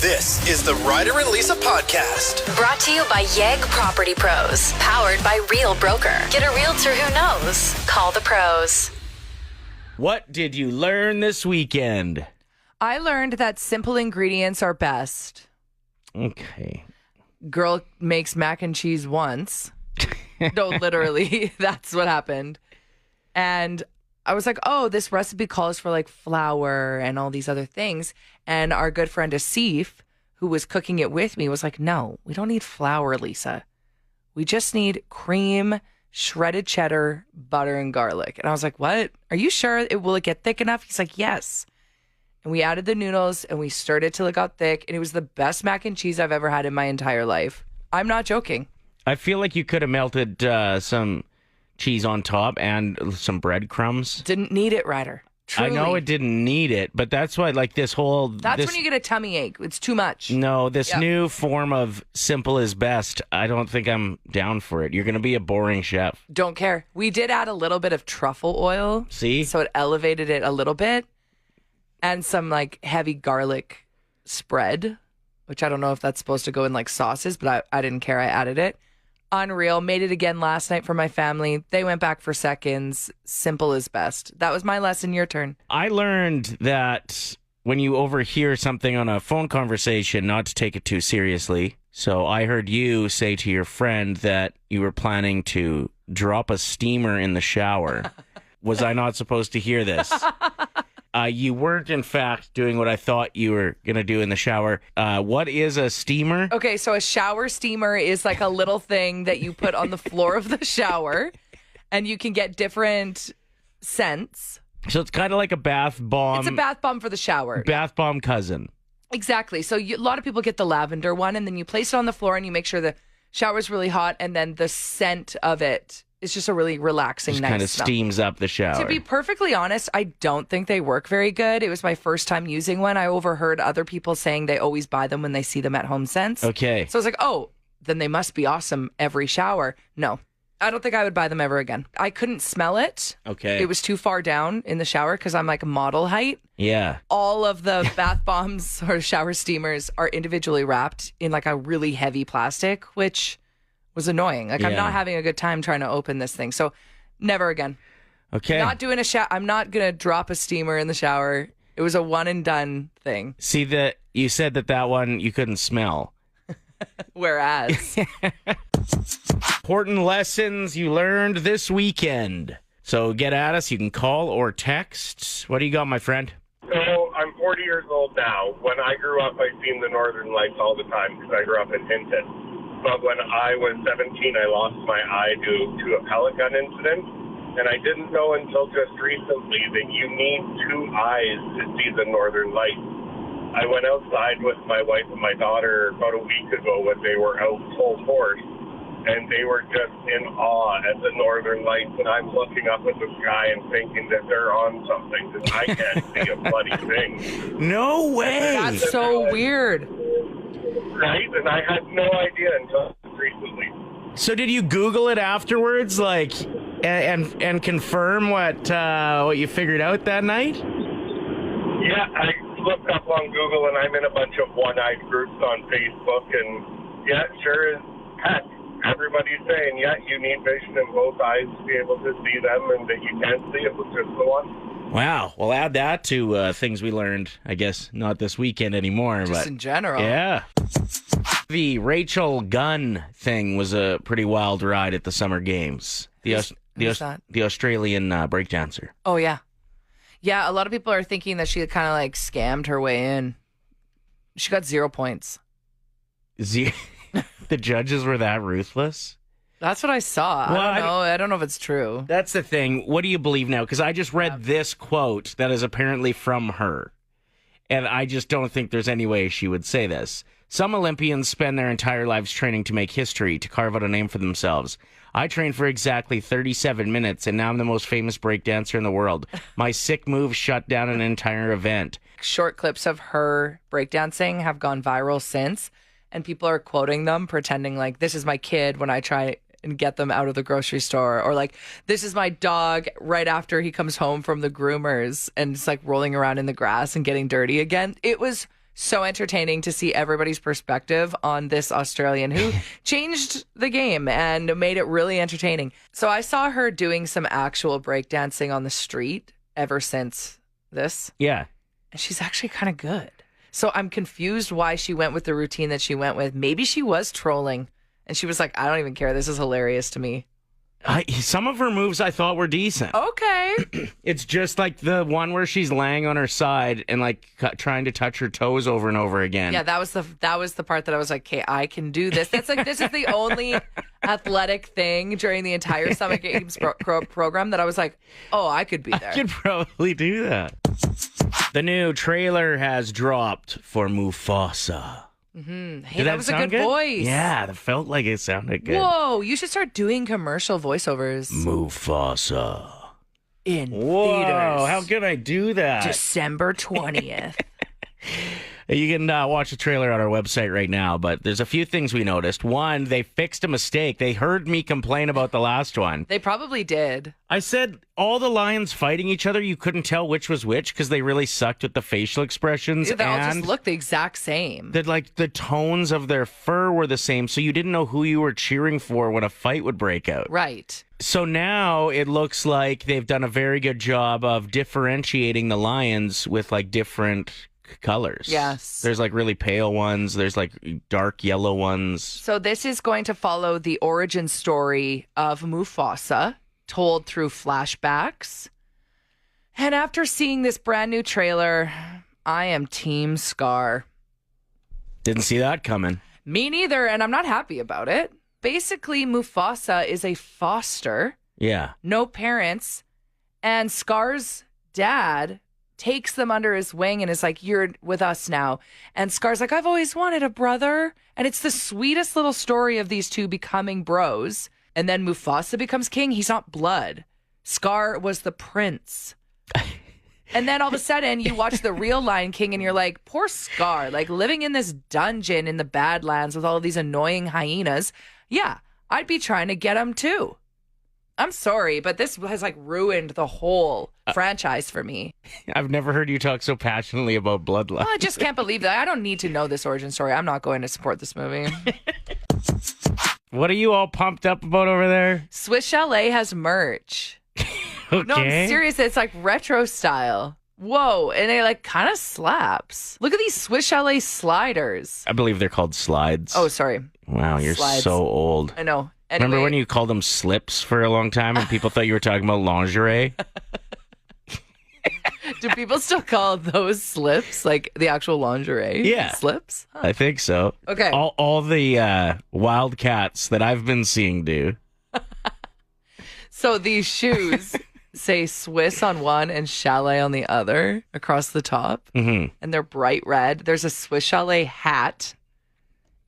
This is the Ryder and Lisa podcast. Brought to you by YEG Property Pros. Powered by Real Broker. Get a realtor who knows. Call the pros. What did you learn this weekend? I learned that simple ingredients are best. Okay. Girl makes mac and cheese once. No, literally, that's what happened. And I was like, oh, this recipe calls for like flour and all these other things. And our good friend Asif, who was cooking it with me, was like, no, we don't need flour, Lisa. We just need cream, shredded cheddar, butter, and garlic. And I was like, what? Are you sure? Will it get thick enough? He's like, yes. And we added the noodles and we stirred it till it got thick. And it was the best mac and cheese I've ever had in my entire life. I'm not joking. I feel like you could have melted some cheese on top and some breadcrumbs. Didn't need it, Ryder. Truly. I know it didn't need it, but that's why, like, this whole... That's when you get a tummy ache. It's too much. No, this new form of simple is best, I don't think I'm down for it. You're going to be a boring chef. Don't care. We did add a little bit of truffle oil. See? So it elevated it a little bit. And some, like, heavy garlic spread, which I don't know if that's supposed to go in, like, sauces, but I didn't care. I added it. Unreal. Made it again last night for my family. They went back for seconds. Simple is best. That was my lesson. Your turn. I learned that when you overhear something on a phone conversation, not to take it too seriously. So I heard you say to your friend that you were planning to drop a steamer in the shower. Was I not supposed to hear this? You weren't, in fact, doing what I thought you were going to do in the shower. What is a steamer? Okay, so a shower steamer is like a little thing that you put on the floor of the shower, and you can get different scents. So it's kind of like a bath bomb. It's a bath bomb for the shower. Bath bomb cousin. Exactly. So a lot of people get the lavender one, and then you place it on the floor, and you make sure the shower's really hot, and then the scent of it is just a really relaxing, just nice kind of smell. steams up the shower. To be perfectly honest, I don't think they work very good. It was my first time using one. I overheard other people saying they always buy them when they see them at Home Sense. Okay. So I was like, oh, then they must be awesome every shower. No, I don't think I would buy them ever again. I couldn't smell it. Okay. It was too far down in the shower because I'm like model height. Yeah. All of the bath bombs or shower steamers are individually wrapped in like a really heavy plastic, which was annoying. Like, I'm not having a good time trying to open this thing. So never again. Okay. Not doing a shower. I'm not going to drop a steamer in the shower. It was a one and done thing. See, that you said that one you couldn't smell. Whereas. Important lessons you learned this weekend. So get at us. You can call or text. What do you got, my friend? So I'm 40 years old now. When I grew up, I seen the Northern Lights all the time because I grew up in Hinton. But when I was 17, I lost my eye due to a pellet gun incident. And I didn't know until just recently that you need two eyes to see the Northern Lights. I went outside with my wife and my daughter about a week ago when they were out full force. And they were just in awe at the Northern Lights. And I'm looking up at the sky and thinking that they're on something because I can't see a bloody thing. No way. That's so weird. Right? And I had no idea until recently. So did you Google it afterwards, like, and confirm what you figured out that night? Yeah, I looked up on Google, and I'm in a bunch of one-eyed groups on Facebook, and yeah, sure as heck, everybody's saying, yeah, you need vision in both eyes to be able to see them, and that you can't see it with just the one. Wow. Well, add that to things we learned, I guess, not this weekend anymore. Just but in general. Yeah. The Rachel Gunn thing was a pretty wild ride at the Summer Games. Who's that? The Australian breakdancer. Oh, yeah. Yeah, a lot of people are thinking that she kind of like scammed her way in. She got 0 points. The judges were that ruthless? That's what I saw. Well, I don't know. I don't know if it's true. That's the thing. What do you believe now? Because I just read this quote that is apparently from her. And I just don't think there's any way she would say this. Some Olympians spend their entire lives training to make history, to carve out a name for themselves. I trained for exactly 37 minutes, and now I'm the most famous breakdancer in the world. My sick move shut down an entire event. Short clips of her breakdancing have gone viral since, and people are quoting them, pretending like, this is my kid when I try and get them out of the grocery store, or like, this is my dog right after he comes home from the groomers and it's like rolling around in the grass and getting dirty again. It was so entertaining to see everybody's perspective on this Australian who changed the game and made it really entertaining. So I saw her doing some actual breakdancing on the street ever since this. Yeah. And she's actually kind of good. So I'm confused why she went with the routine that she went with. Maybe she was trolling and she was like, I don't even care. This is hilarious to me. Some of her moves I thought were decent. Okay. It's just like the one where she's laying on her side and like trying to touch her toes over and over again. Yeah, that was the part that I was like, okay, I can do this. That's like, this is the only athletic thing during the entire Summer Games program that I was like, oh, I could be there. I could probably do that. The new trailer has dropped for Mufasa. Hey, that was a good voice. Yeah, that felt like it sounded good. Whoa, you should start doing commercial voiceovers Mufasa. in Whoa, theaters. how can I do that? December 20th. You can watch the trailer on our website right now, but there's a few things we noticed. One, they fixed a mistake. They heard me complain about the last one. They probably did. I said all the lions fighting each other, you couldn't tell which was which because they really sucked with the facial expressions. They all and just looked the exact same. that like the tones of their fur were the same, so you didn't know who you were cheering for when a fight would break out. Right. So now it looks like they've done a very good job of differentiating the lions with like different colors. Yes. There's like really pale ones. There's like dark yellow ones. So this is going to follow the origin story of Mufasa, told through flashbacks. And after seeing this brand new trailer, I am Team Scar. Didn't see that coming. Me neither, and I'm not happy about it. Basically, Mufasa is a foster, Yeah. no parents, and Scar's dad takes them under his wing and is like, you're with us now. And Scar's like, I've always wanted a brother. And it's the sweetest little story of these two becoming bros. And then Mufasa becomes king. He's not blood. Scar was the prince. And then all of a sudden you watch the real Lion King and you're like, poor Scar, like living in this dungeon in the Badlands with all of these annoying hyenas. Yeah, I'd be trying to get him too. I'm sorry, but this has like ruined the whole franchise for me. I've never heard you talk so passionately about Bloodline. Well, I just can't believe that. I don't need to know this origin story. I'm not going to support this movie. What are you all pumped up about over there? Swiss Chalet has merch. Okay. No, I'm serious. It's like retro style. Whoa. And it like kind of slaps. Look at these Swiss Chalet sliders. I believe they're called slides. Oh, sorry. Wow, you're Slides. so old. I know. Anyway, Remember when you called them slips for a long time and people thought you were talking about lingerie? do people still call those slips like the actual lingerie? Yeah. Slips? Huh. I think so. Okay. All the wildcats that I've been seeing do. So these shoes say Swiss on one and Chalet on the other across the top. Mm-hmm. And they're bright red. There's a Swiss Chalet hat.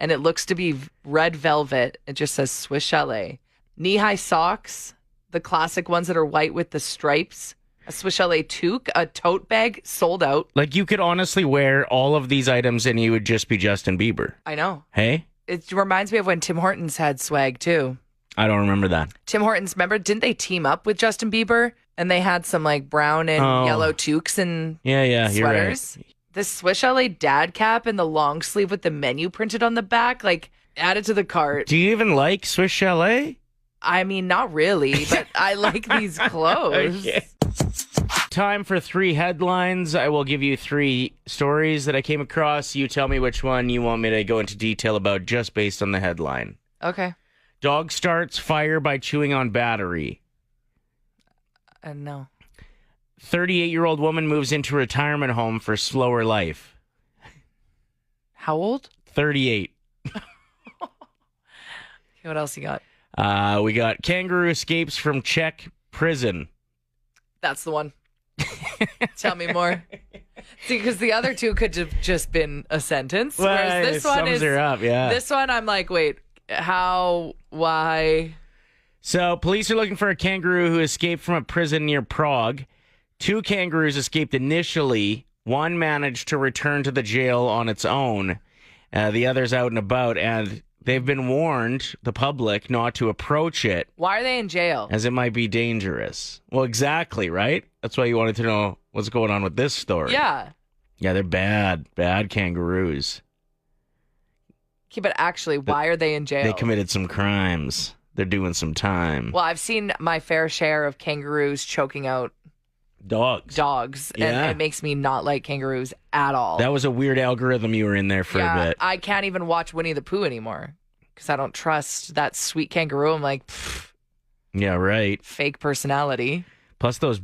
And it looks to be red velvet. It just says Swiss Chalet. Knee-high socks, the classic ones that are white with the stripes. A Swiss Chalet toque, a tote bag, sold out. Like you could honestly wear all of these items and you would just be Justin Bieber. I know. Hey? It reminds me of when Tim Hortons had swag too. I don't remember that. Tim Hortons, remember, didn't they team up with Justin Bieber? And they had some like brown and yellow toques and Yeah, sweaters. you're right. The Swiss Chalet dad cap and the long sleeve with the menu printed on the back, like add it to the cart. Do you even like Swiss Chalet? I mean, not really, but I like these clothes. Okay. Time for 3 headlines. I will give you 3 stories that I came across. You tell me which one you want me to go into detail about just based on the headline. Okay. Dog starts fire by chewing on battery. No. 38-year-old woman moves into retirement home for slower life. How old? 38. Okay, what else you got? We got kangaroo escapes from Czech prison. That's the one. Tell me more. See, because the other two could have just been a sentence, whereas this one sums is. her up, yeah. This one, I'm like, wait, how? Why? So, police are looking for a kangaroo who escaped from a prison near Prague. 2 kangaroos escaped initially. One managed to return to the jail on its own. The other's out and about, and they've been warned, the public, not to approach it, Why are they in jail? as it might be dangerous. Well, exactly, right? That's why you wanted to know what's going on with this story. Yeah. Yeah, they're bad kangaroos. Okay, but actually, why are they in jail? They committed some crimes. They're doing some time. Well, I've seen my fair share of kangaroos choking out dogs. and it makes me not like kangaroos at all. That was a weird algorithm you were in there for a bit. I can't even watch Winnie the Pooh anymore because I don't trust that sweet kangaroo. I'm like, Yeah, right. fake personality. Plus those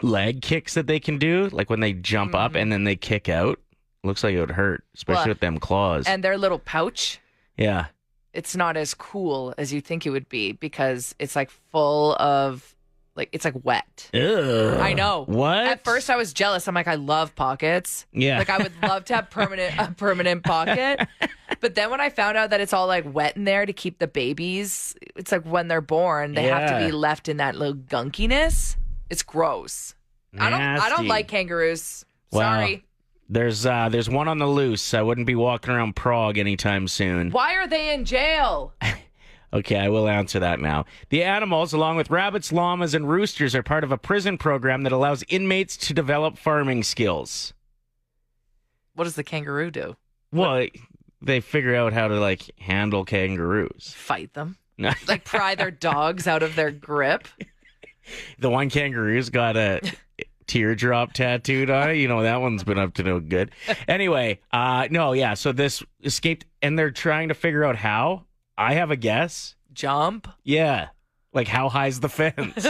leg kicks that they can do, like when they jump up and then they kick out. Looks like it would hurt, especially with them claws. And their little pouch, yeah. it's not as cool as you think it would be because it's like full of, like, it's like wet. Ugh. I know. What? At first I was jealous. I'm like, I love pockets. Yeah. Like I would love to have a permanent pocket. But then when I found out that it's all like wet in there to keep the babies, it's like when they're born, they have to be left in that little gunkiness. It's gross. I don't like kangaroos. Sorry. There's one on the loose. I wouldn't be walking around Prague anytime soon. Why are they in jail? Okay, I will answer that now. The animals, along with rabbits, llamas, and roosters, are part of a prison program that allows inmates to develop farming skills. What does the kangaroo do? Well, they figure out how to, like, handle kangaroos. Fight them? Like pry their dogs out of their grip? The one kangaroo's got a teardrop tattooed on it. You know, that one's been up to no good. Anyway, so this escaped, and they're trying to figure out how. I have a guess. Jump? Yeah. Like, how high's the fence?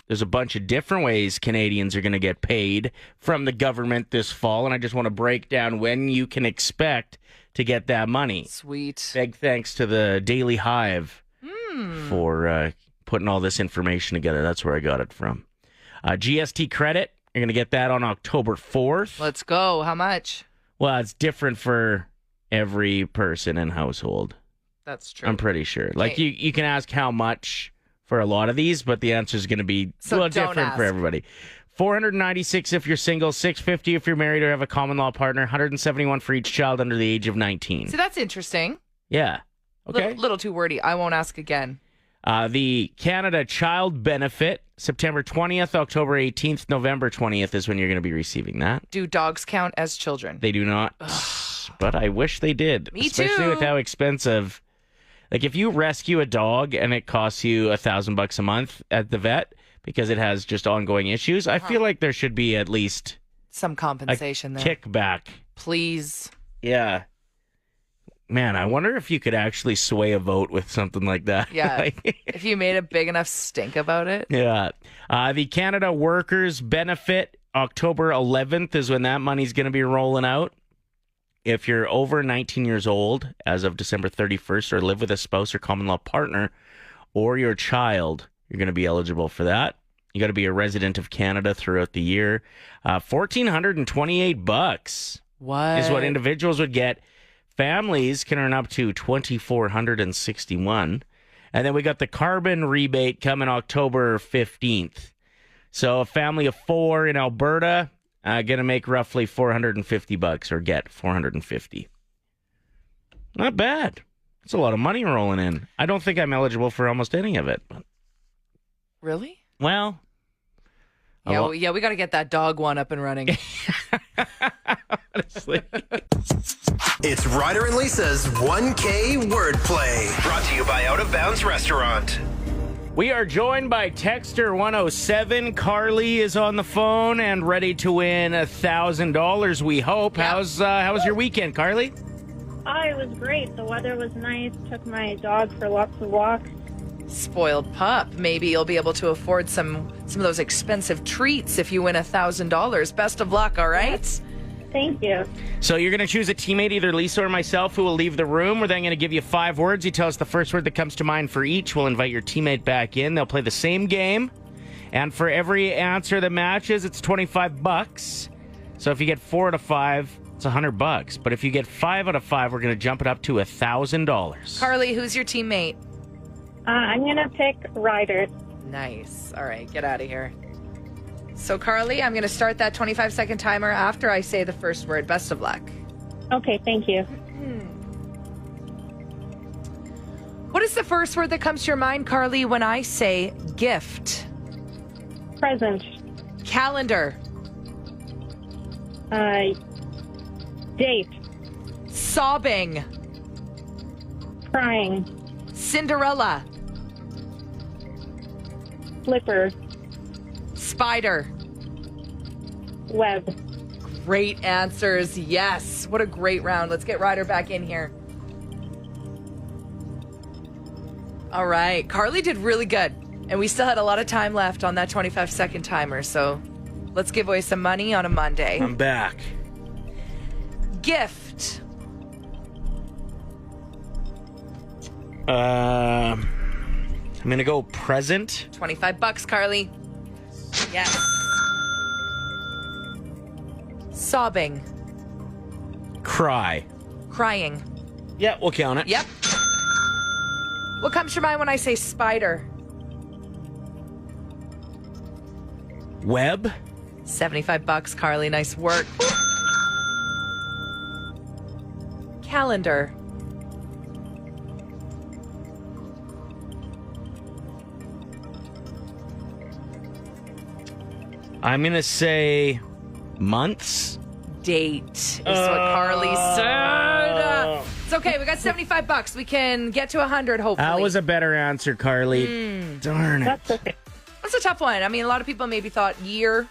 There's a bunch of different ways Canadians are going to get paid from the government this fall, and I just want to break down when you can expect to get that money. Sweet. Big thanks to the Daily Hive for putting all this information together. That's where I got it from. GST credit, you're going to get that on October 4th. Let's go. How much? Well, it's different for every person and household. That's true. I'm pretty sure. Like, you can ask how much for a lot of these, but the answer is going to be different for everybody. $496 if you're single, $650 if you're married or have a common law partner, $171 for each child under the age of 19. See, that's interesting. Yeah. Okay. Little too wordy. I won't ask again. The Canada Child Benefit, September 20th, October 18th, November 20th is when you're going to be receiving that. Do dogs count as children? They do not, but I wish they did. Me especially too. with how expensive. Like, if you rescue a dog and it costs you $1,000 a month at the vet because it has just ongoing issues, I feel like there should be at least some compensation there. Kickback. Please. Yeah. Man, I wonder if you could actually sway a vote with something like that. Yeah. If you made a big enough stink about it. Yeah. The Canada Workers Benefit, October 11th is when that money's going to be rolling out. If you're over 19 years old as of December 31st or live with a spouse or common law partner or your child, you're going to be eligible for that. You got to be a resident of Canada throughout the year. $1,428 What? is what individuals would get. Families can earn up to $2,461. And then we got the carbon rebate coming October 15th. So a family of 4 in Alberta going to make roughly $450 or get $450. Not bad. It's a lot of money rolling in. I don't think I'm eligible for almost any of it. But... Really? Well. Yeah, we got to get that dog one up and running. Honestly. It's Ryder and Lisa's 1K Wordplay. Brought to you by Out of Bounds Restaurant. We are joined by Texter 107. Carly is on the phone and ready to win $1,000, we hope. Yep. How was your weekend, Carly? It was great. The weather was nice. Took my dog for lots of walks. Spoiled pup. Maybe you'll be able to afford some of those expensive treats if you win $1,000. Best of luck, all right? Thank you. So you're going to choose a teammate, either Lisa or myself, who will leave the room. We're then going to give you 5 words. You tell us the first word that comes to mind for each. We'll invite your teammate back in. They'll play the same game. And for every answer that matches, it's $25. So if you get 4 out of 5, it's $100. But if you get 5 out of 5, we're going to jump it up to $1,000. Carly, who's your teammate? I'm going to pick Ryder. Nice. All right, get out of here. So, Carly, I'm going to start that 25-second timer after I say the first word. Best of luck. Okay, thank you. What is the first word that comes to your mind, Carly, when I say gift? Present. Calendar. Date. Sobbing. Crying. Cinderella. Slipper. Spider. Web. Great answers. Yes. What a great round. Let's get Ryder back in here. All right. Carly did really good. And we still had a lot of time left on that 25-second timer. So let's give away some money on a Monday. I'm back. Gift. I'm going to go present. $25, Carly. Yes. Sobbing. Cry. Crying. Yeah, we'll count it. Yep. What comes to your mind when I say spider? Web. $75, Carly. Nice work. Calendar. I'm going to say months. Date is what Carly said. It's okay. We got $75. We can get to 100, hopefully. That was a better answer, Carly. Darn it. That's okay. That's a tough one. I mean, a lot of people maybe thought year,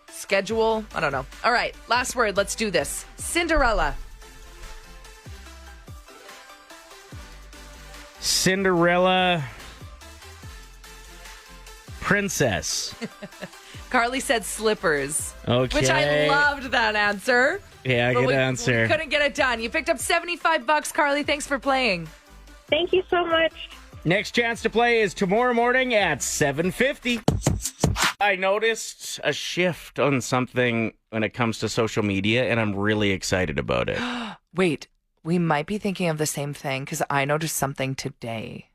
schedule. I don't know. All right. Last word. Let's do this. Cinderella. Cinderella. Princess. Carly said slippers. Okay. Which I loved that answer. Yeah, But good we answer. couldn't get it done. You picked up $75, Carly. Thanks for playing. Thank you so much. Next chance to play is tomorrow morning at 7:50. I noticed a shift on something when it comes to social media, and I'm really excited about it. Wait, we might be thinking of the same thing because I noticed something today.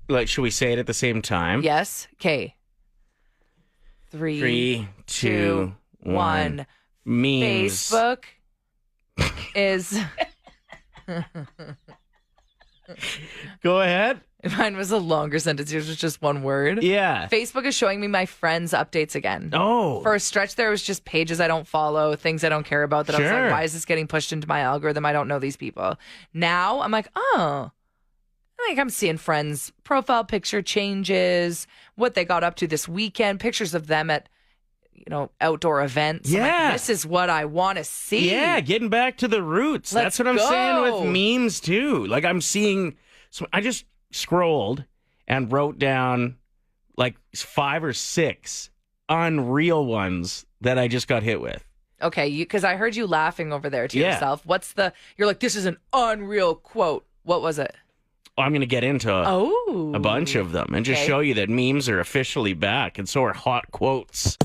Like, should we say it at the same time? Yes? Okay. 3, 2, 1. Memes. Facebook is... Go ahead. Mine was a longer sentence. Yours was just one word. Yeah. Facebook is showing me my friends' updates again. Oh. For a stretch there, it was just pages I don't follow, things I don't care about that I was Sure. like, why is this getting pushed into my algorithm? I don't know these people. Now I'm like, oh, like I'm seeing friends' profile picture changes, what they got up to this weekend, pictures of them at, outdoor events. I'm like, Yeah. this is what I want to see. Yeah, getting back to the roots. Let's That's what I'm saying go. with memes too. Like I'm seeing, so I just scrolled and wrote down like 5 or 6 unreal ones that I just got hit with. Okay, because I heard you laughing over there to Yeah. yourself. You're like, this is an unreal quote. What was it? I'm going to get into a bunch of them and just Okay. show you that memes are officially back, and so are hot quotes.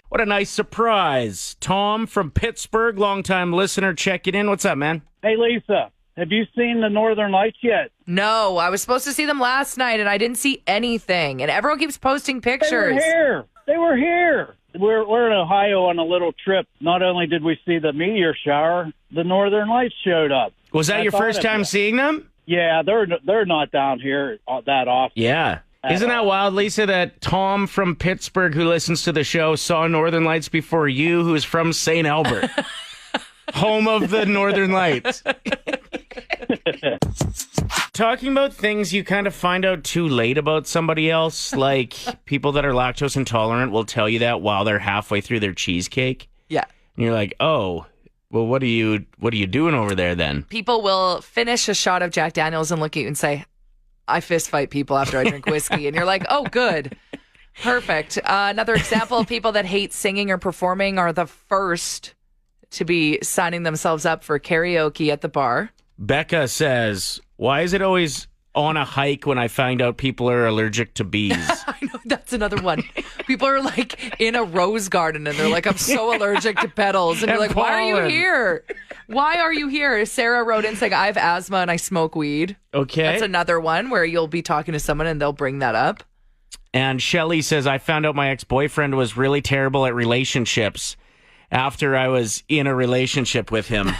What a nice surprise. Tom from Pittsburgh, longtime listener, checking in. What's up, man? Hey, Lisa, have you seen the Northern Lights yet? No, I was supposed to see them last night and I didn't see anything. And everyone keeps posting They were pictures. here. They were here. We're in Ohio on a little trip. Not only did we see the meteor shower, the Northern Lights showed up. Was that I your thought first of time you. seeing them? Yeah, they're not down here that often. Yeah. Isn't that wild, Lisa, that Tom from Pittsburgh, who listens to the show, saw Northern Lights before you, who's from St. Albert, home of the Northern Lights? Talking about things you kind of find out too late about somebody else, like people that are lactose intolerant will tell you that while they're halfway through their cheesecake. Yeah. And you're like, oh, well, what are you doing over there then? People will finish a shot of Jack Daniels and look at you and say, I fist fight people after I drink whiskey. And you're like, oh, good. Perfect. Another example of people that hate singing or performing are the first to be signing themselves up for karaoke at the bar. Becca says, why is it always on a hike when I find out people are allergic to bees? I know, that's another one. People are like in a rose garden and they're like, I'm so allergic to petals. And you're And like, why are you pollen. here? Why are you here? Sarah wrote in saying, I have asthma and I smoke weed. Okay. That's another one where you'll be talking to someone and they'll bring that up. And Shelly says, I found out my ex-boyfriend was really terrible at relationships after I was in a relationship with him.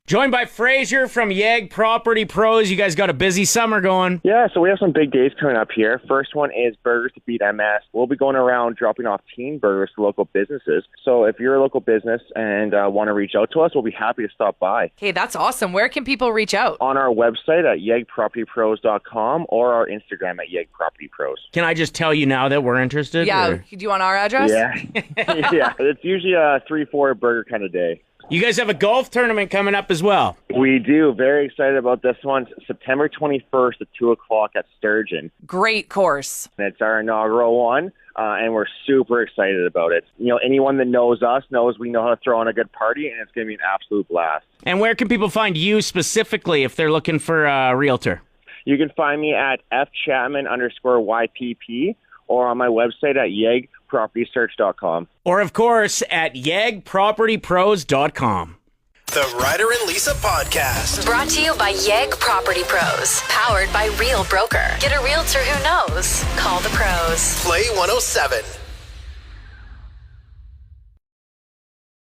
Joined by Fraser from YEG Property Pros. You guys got a busy summer going. Yeah, so we have some big days coming up here. First one is Burgers to Beat MS. We'll be going around dropping off teen burgers to local businesses. So if you're a local business and want to reach out to us, we'll be happy to stop by. Okay, that's awesome. Where can people reach out? On our website at yegpropertypros.com or our Instagram at YEG Property Pros. Can I just tell you now that we're interested? Yeah, or- do you want our address? Yeah. Yeah, it's usually a 3-4 burger kind of day. You guys have a golf tournament coming up as well. We do. Very excited about this one. September 21st at 2 o'clock at Sturgeon. Great course. It's our inaugural one, and we're super excited about it. You know, anyone that knows us knows we know how to throw on a good party, and it's going to be an absolute blast. And where can people find you specifically if they're looking for a realtor? You can find me at fchapman_YPP or on my website at yegpropertysearch.com. Or, of course, at yegpropertypros.com. The Ryder and Lisa Podcast. Brought to you by YEG Property Pros. Powered by Real Broker. Get a realtor who knows. Call the pros. Play 107.